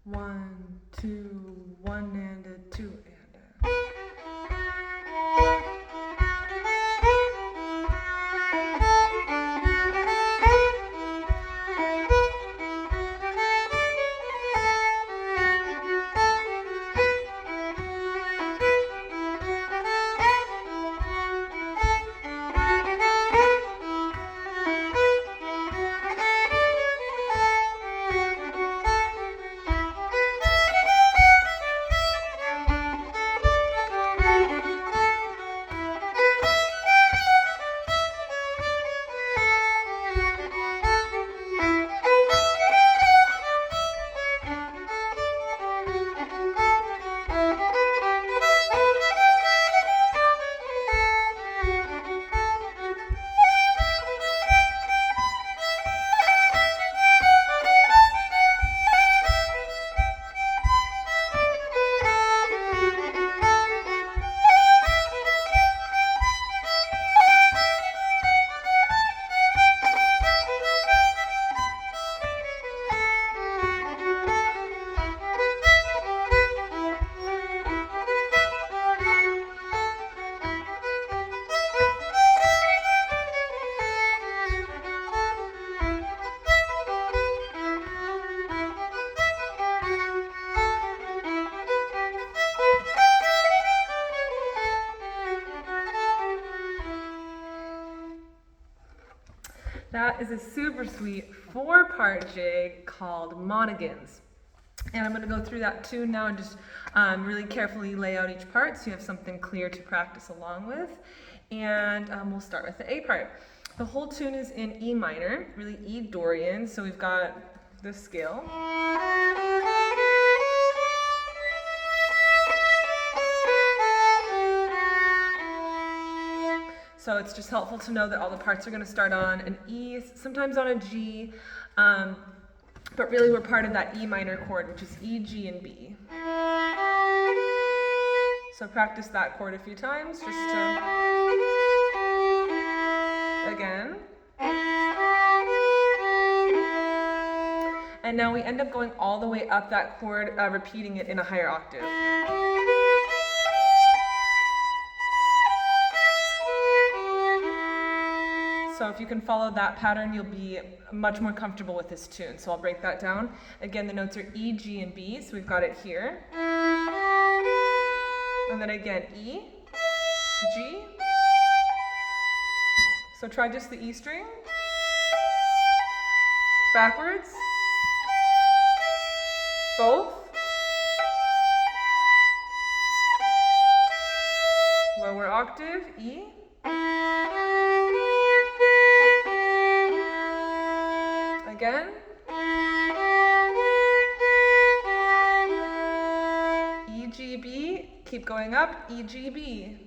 1, 2, 1 and a 2 and a. That is a super sweet 4-part jig called Monaghan's. And I'm going to go through that tune now and just really carefully lay out each part so you have something clear to practice along with. And we'll start with the A part. The whole tune is in E minor, really E Dorian, so we've got this scale. So it's just helpful to know that all the parts are going to start on an E, sometimes on a G, but really we're part of that E minor chord, which is E, G, and B. So practice that chord a few times, just to, again. And now we end up going all the way up that chord, repeating it in a higher octave. So if you can follow that pattern, you'll be much more comfortable with this tune. So I'll break that down. Again, the notes are E, G, and B, so we've got it here. And then again, E, G. So try just the E string. Backwards. Both. Lower octave, E. Again. E, G, B. Keep going up. E, G, B.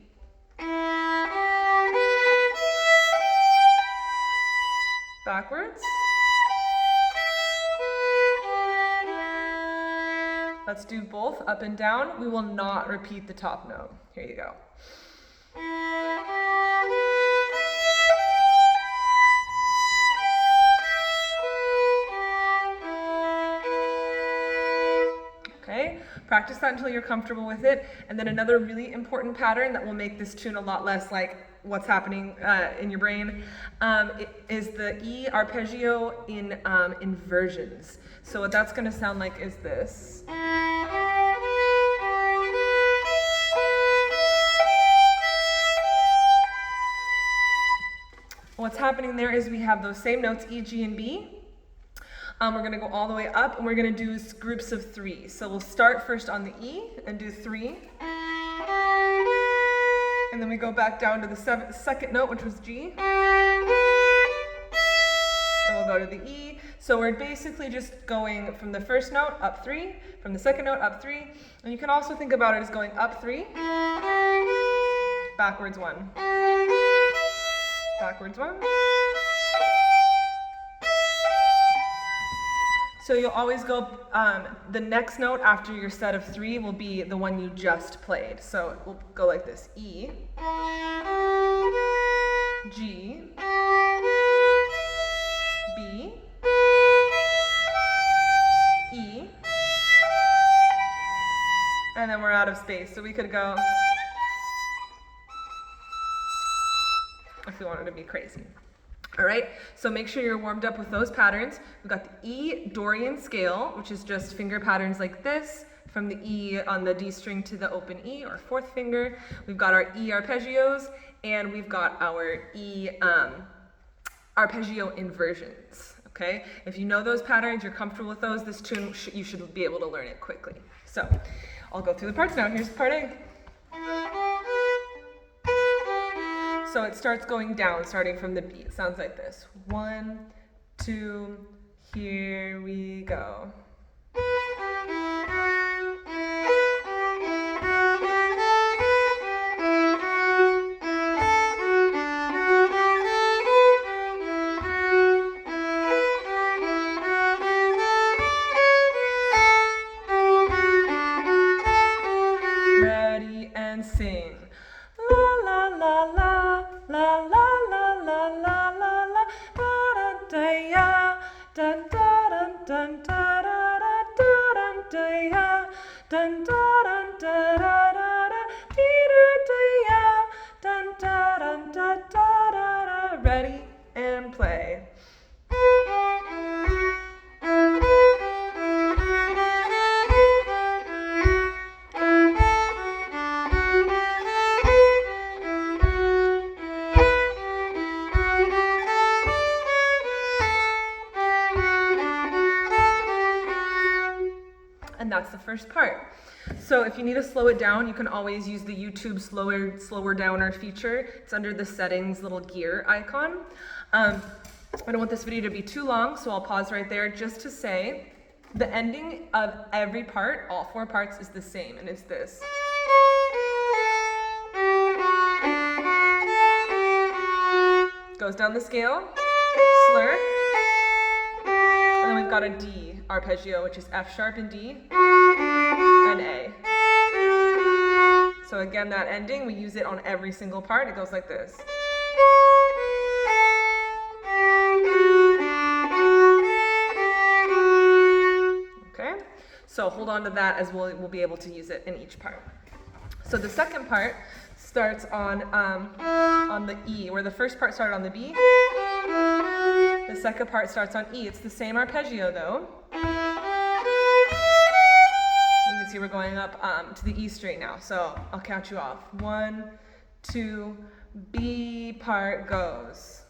Backwards. Let's do both up and down. We will not repeat the top note. Here you go. Okay, practice that until you're comfortable with it. And then another really important pattern that will make this tune a lot less like what's happening in your brain is the E arpeggio in inversions. So what that's going to sound like is this. What's happening there is we have those same notes, E, G, and B. We're going to go all the way up, and we're going to do groups of 3. So we'll start first on the E and do 3. And then we go back down to the second note, which was G. And we'll go to the E. So we're basically just going from the first note up 3, from the second note up 3. And you can also think about it as going up 3, backwards 1, backwards 1. So you'll always go, the next note after your set of 3 will be the one you just played. So we'll go like this, E, G, B, E, then we're out of space. So we could go if we wanted to be crazy. All right, so make sure you're warmed up with those patterns. We've got the E Dorian scale, which is just finger patterns like this, from the E on the D string to the open E, or fourth finger. We've got our E arpeggios, and we've got our E arpeggio inversions, okay? If you know those patterns, you're comfortable with those, this tune, you should be able to learn it quickly. So, I'll go through the parts now. Here's part A. So it starts going down, starting from the B. It sounds like this. 1, 2, here we go. Ready and sing. La la la la la la la la la la da da ya da da da da da da da da ya da da da da da da da ya da da da da da. Ready and play. And that's the first part. So if you need to slow it down, you can always use the YouTube slower downer feature. It's under the settings little gear icon. I don't want this video to be too long, so I'll pause right there just to say the ending of every part, all 4 parts, is the same, and it's this. Goes down the scale, slur, and then we've got a D arpeggio, which is F sharp and D, and A. So again, that ending, we use it on every single part. It goes like this. Okay, so hold on to that as we'll be able to use it in each part. So the second part starts on the E, where the first part started on the B. The second part starts on E. It's the same arpeggio though. You can see we're going up to the E string now. So I'll count you off. 1, 2, B part goes.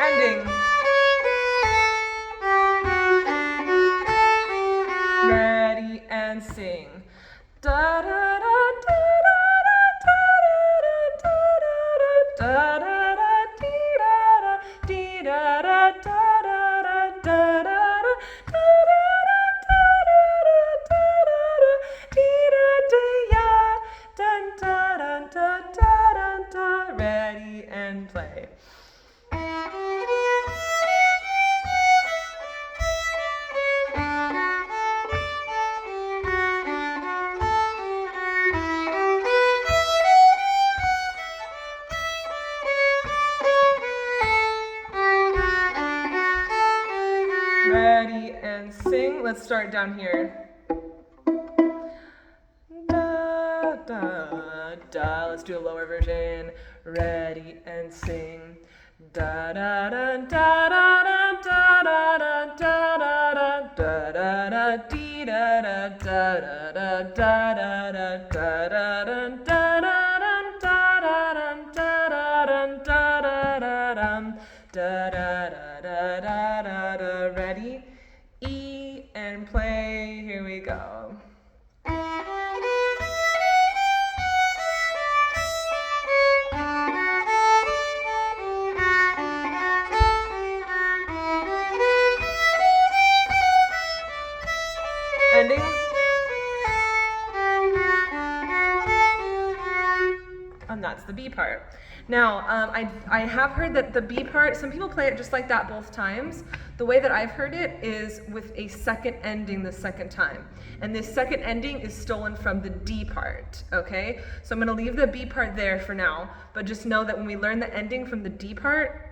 Ending. Ready and sing. Da da da da da da da da da dee da da da da da da da. Ready and play. Ready and sing. Let's start down here. Da, da, da. Let's do a lower version. Ready and sing. Da da da da da da da da da da da da da dee da da da da da da da da da da da da da da. Ready? E and play. Here we go. Ending. and that's the B part. Now, I have heard that the B part, some people play it just like that both times. The way that I've heard it is with a second ending the second time. And this second ending is stolen from the D part, okay? So I'm gonna leave the B part there for now, but just know that when we learn the ending from the D part,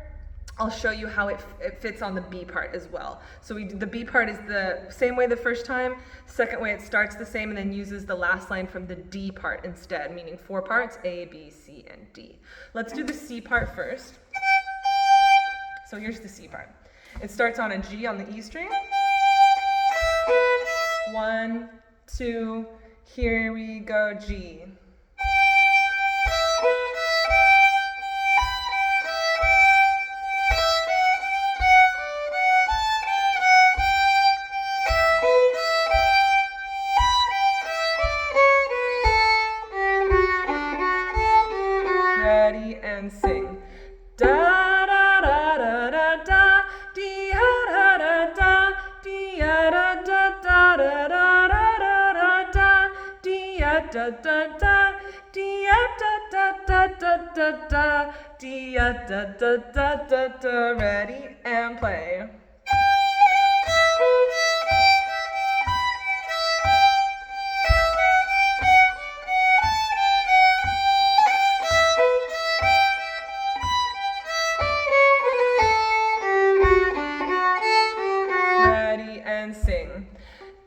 I'll show you how it fits on the B part as well. So the B part is the same way the first time, second way it starts the same and then uses the last line from the D part instead, meaning 4 parts, A, B, C, and D. Let's do the C part first. So here's the C part. It starts on a G on the E string. 1, 2, here we go, G. Ready and sing. Da da da da da da, dee da da da, dee da da da da da da da, dee da da da, dee da da da da da, dee da da da da. Ready and play. And sing.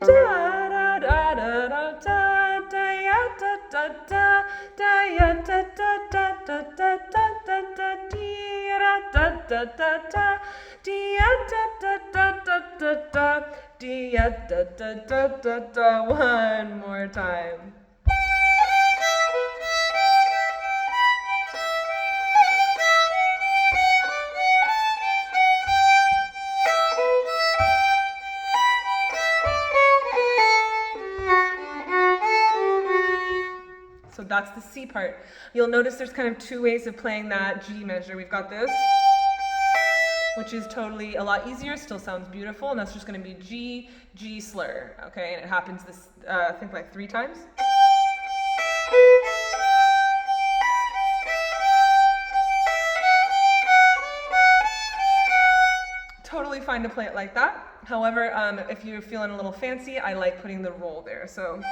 Da da da da da da da ya da da da da ya da da da da da da da dee da da da da da dee da da da da da da dee da da da da da. One more time. So that's the C part. You'll notice there's kind of 2 ways of playing that G measure. We've got this, which is totally a lot easier, still sounds beautiful, and that's just going to be G, G slur, okay? And it happens this, I think like 3 times. Totally fine to play it like that. However, if you're feeling a little fancy, I like putting the roll there. So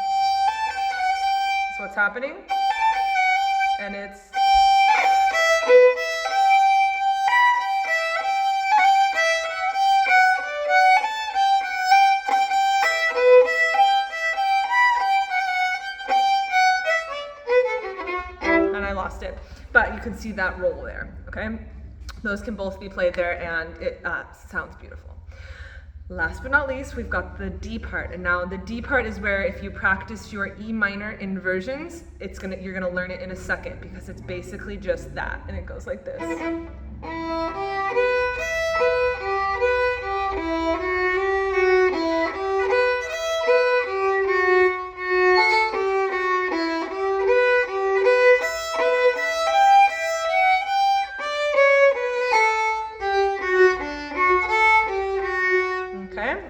what's happening, and it's and I lost it, but you can see that roll there, okay? Those can both be played there, and it sounds beautiful. Last but not least, we've got the D part, and now the D part is where if you practice your E minor inversions, you're gonna learn it in a second because it's basically just that, and it goes like this.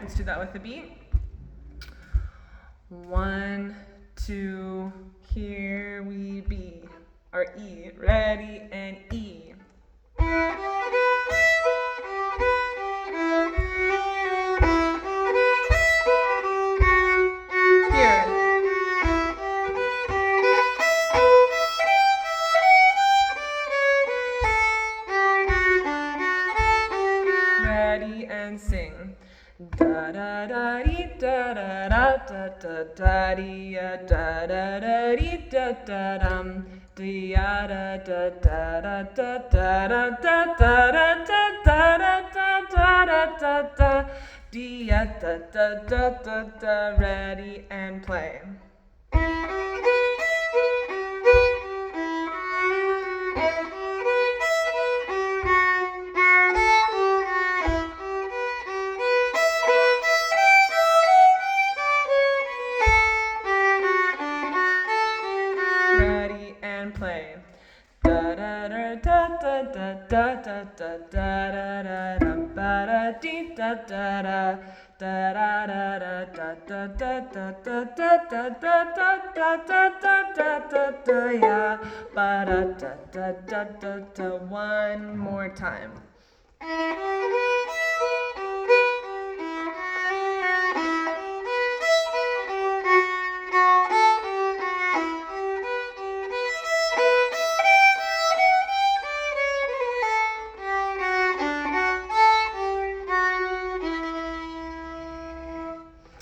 Let's do that with the beat. 1, 2, here we be. Or E. Ready and E. Here. Ready and sing. Da da da dee da da da da da da dee da da da dee da da dum dee da da da da da da da da da da da da da da dee da da da da da. Ready and play. Ready and play. Da da da da da da da da da da da da da da dee da da da da da da da da da da da da da da da yeah, ba da da da da da. One more time.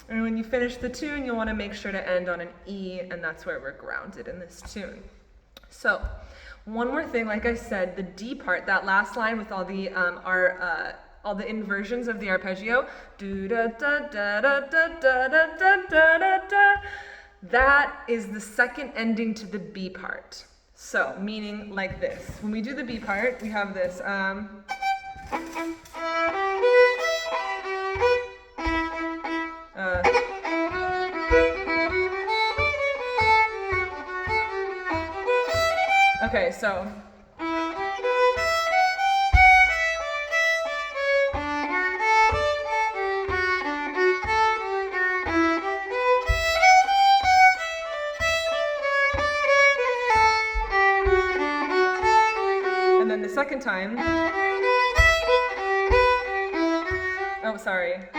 And when you finish the tune, you'll want to make sure to end on an E, and that's where we're grounded in this tune. So, one more thing, like I said, the D part, that last line with all the inversions of the arpeggio, do da da da da da da da da da da, that is the second ending to the B part. So, meaning like this. When we do the B part, we have this. Okay, so. And then the second time. Oh, sorry. It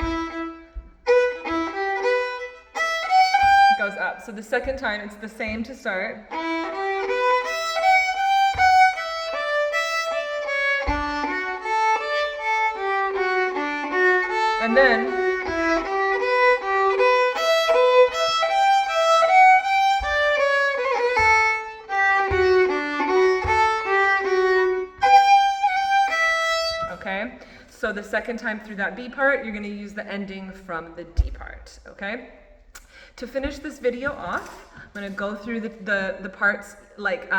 goes up. So the second time, it's the same to start. And then okay, so the second time through that B part, you're going to use the ending from the D part, okay? To finish this video off, I'm going to go through the parts like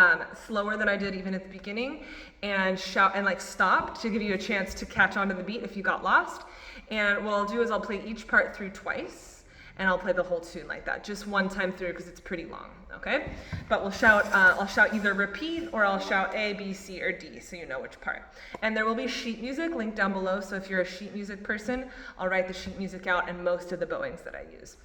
slower than I did even at the beginning, and shout and like stop to give you a chance to catch on to the beat if you got lost. And what I'll do is I'll play each part through twice, and I'll play the whole tune like that, just one time through because it's pretty long, okay? But we'll shout, I'll shout either repeat or I'll shout A, B, C, or D, so you know which part. And there will be sheet music linked down below, so if you're a sheet music person, I'll write the sheet music out and most of the bowings that I use.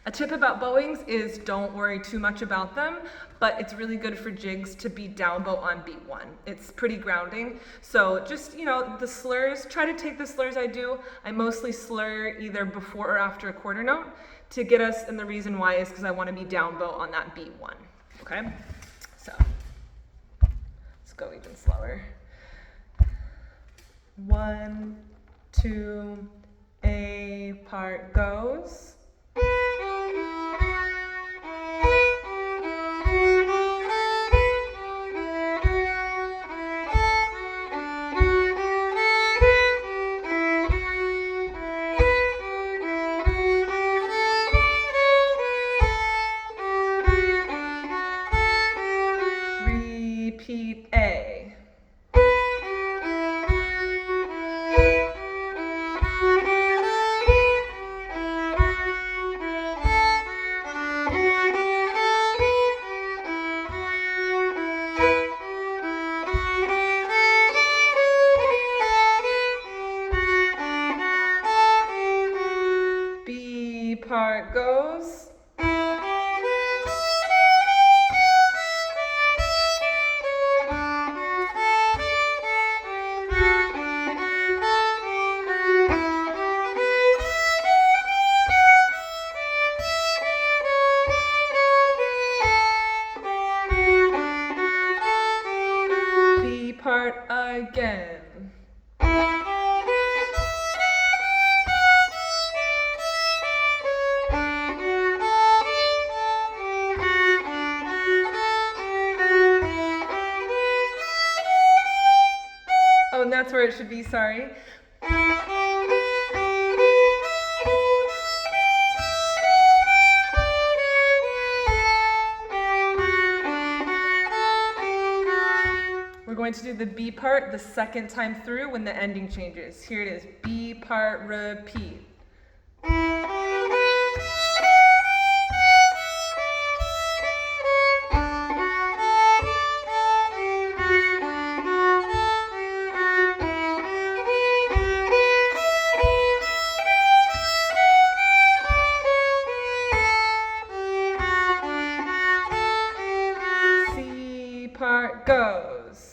A tip about bowings is don't worry too much about them, but it's really good for jigs to be down bow on beat 1. It's pretty grounding. So just, the slurs, try to take the slurs I do. I mostly slur either before or after a quarter note to get us, and the reason why is because I want to be down bow on that beat 1. Okay? So let's go even slower. 1, 2, A part goes. Repeat A. B part goes. B part again. Oh, and that's where it should be, sorry. We're going to do the B part the second time through when the ending changes. Here it is, B part, repeat. part goes.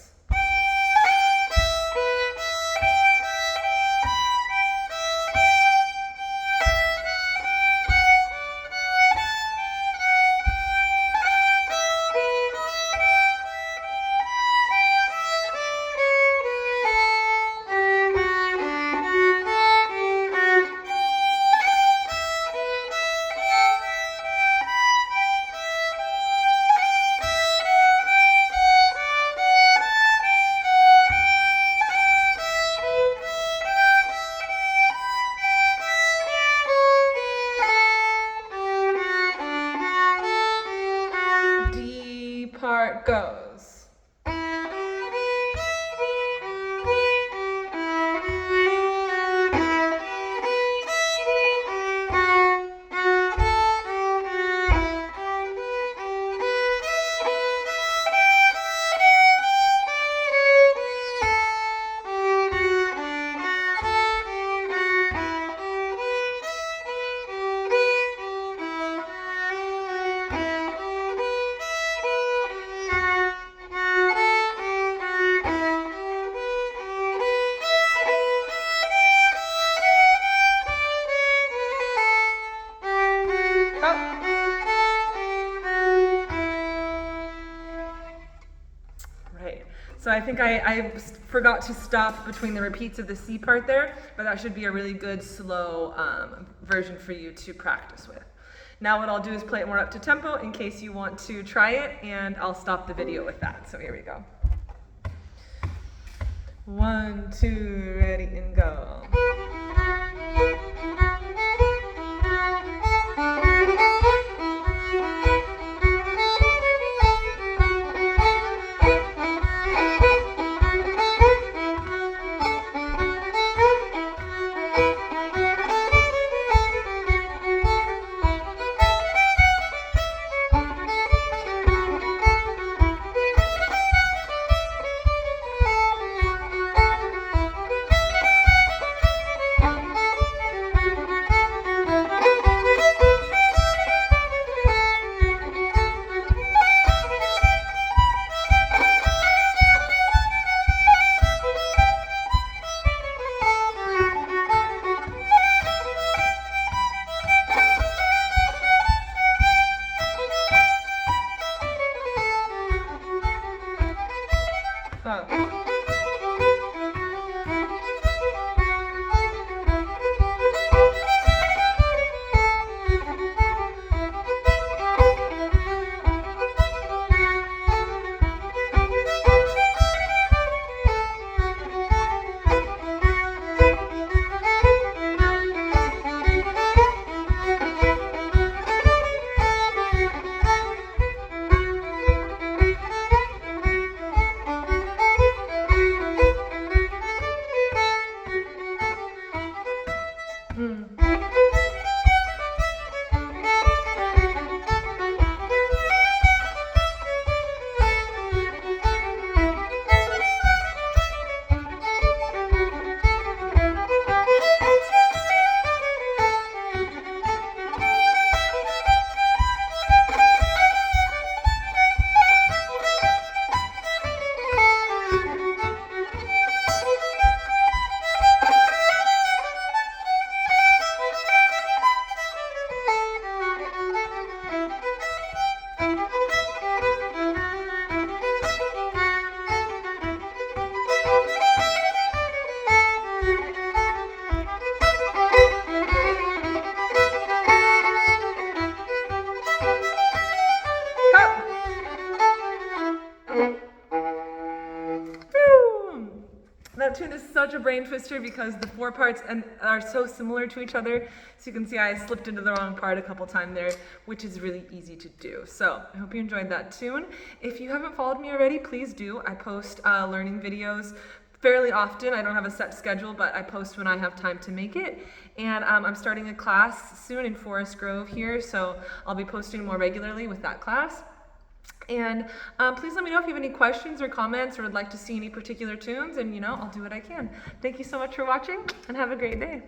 Part goes. Right. So I think I forgot to stop between the repeats of the C part there, but that should be a really good slow version for you to practice with. Now what I'll do is play it more up to tempo in case you want to try it, and I'll stop the video with that. So here we go. 1, 2, ready, and go. That tune is such a brain twister because the 4 parts are so similar to each other. So you can see I slipped into the wrong part a couple times there, which is really easy to do. So I hope you enjoyed that tune. If you haven't followed me already, please do. I post learning videos fairly often. I don't have a set schedule, but I post when I have time to make it. And I'm starting a class soon in Forest Grove here, so I'll be posting more regularly with that class. And please let me know if you have any questions or comments or would like to see any particular tunes, and I'll do what I can. Thank you so much for watching, and have a great day.